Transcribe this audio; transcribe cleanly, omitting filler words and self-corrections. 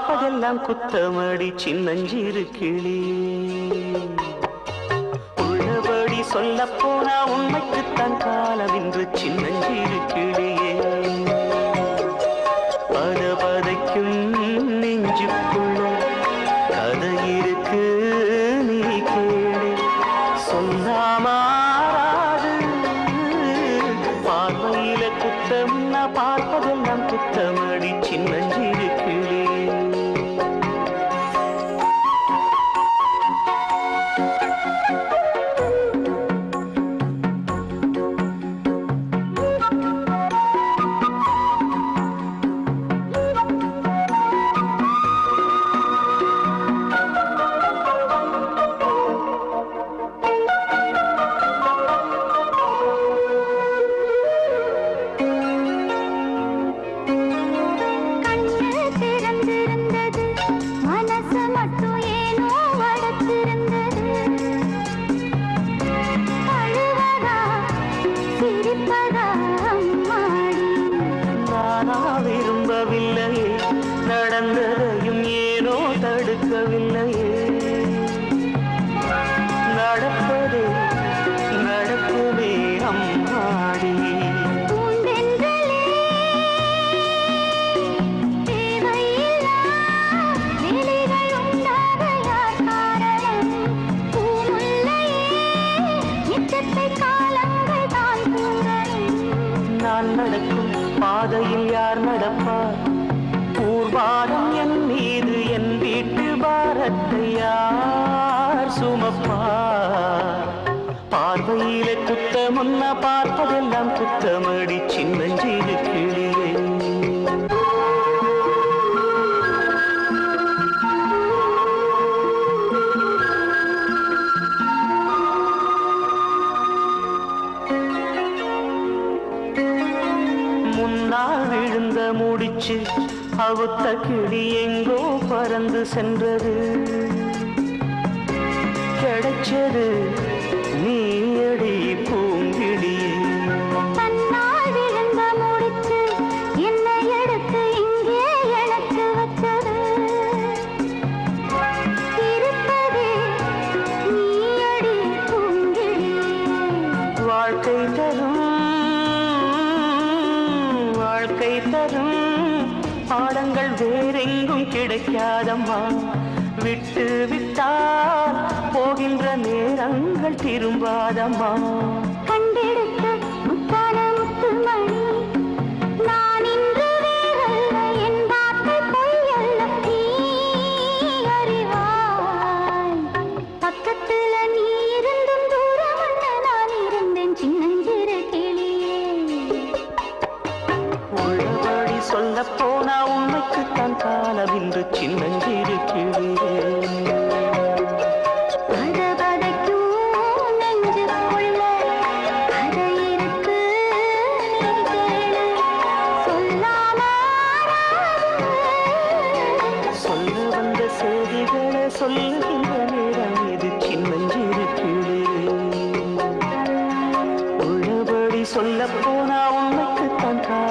பார்ப்பதெல்லாம் குத்தமடி சின்னஞ்சிறு கிளி. உள்ளபடி சொல்ல போனா உண்மைக்குத்தான் காலம் என்று சின்னஞ்சிறு கிளியே. பதபதைக்கும் நெஞ்சுக்குள்ள கதை இருக்கு நீ கேளு. சொல்லாமாறாது பார்வையில குத்தம், நான் பார்ப்பதெல்லாம் குத்தமடி சின்னஞ்சிறு கிளி. விரும்பவில்லையே, நடந்ததையும் ஏனோ தடுக்கவில்லையே. நடப்பதே நடக்குமே அம்மாடி. நான் நடக்கும் பாதையில் யார் நடப்பார்? ஊர்வாரம் என் மீது, என் வீட்டு பாரத்தை யார் சுமப்பார்? பார்வையில குத்தமுன்னா பார்ப்பதெல்லாம் குத்தமடி சின்னஞ்சிறு கிளியே. முன்னால் விழுந்த முடிச்சு அவுத்த கிளி எங்கோ பறந்து சென்றது. கிடைச்சது நீயடி பூங்கிளியே. தன்னால் விழுந்த முடிச்சு என்னை எடுத்து இங்கே எனக்கு வச்சது. இருப்பதே நீயடி பூங்கிளியே. வாழ்க்கை தரும் பாடங்கள் வேறெங்கும் கிடைக்காதம்மா. விட்டு விட்டால் போகின்ற நேரங்கள் திரும்பாதம்மா. கண்டெடுத்த முத்தான முத்துமணி நான் இன்று வேறல்ல, என் வார்த்தை பொய்யல்ல, நீ அறிவாய். பக்கத்துல நீ இருந்தும் தூரமல்ல, நான் இருந்தேன் சின்னஞ்சிறு கிளியே. உள்ளபடி சொல்ல போனா உண்மைக்குத்தான் காலம் என்று சின்னஞ்சிறு கிளியே. பதபதைக்கும் நெஞ்சுக்குள்ள கதை இருக்கு நீ கேளு. சொல்லாமாறாது சொல்ல வந்த செய்திகளை சொல்லுகின்ற நேரம் இது சின்னஞ்சிறு கிளியே. உள்ளபடி சொல்ல போனா உண்மைக்குத்தான் காலம்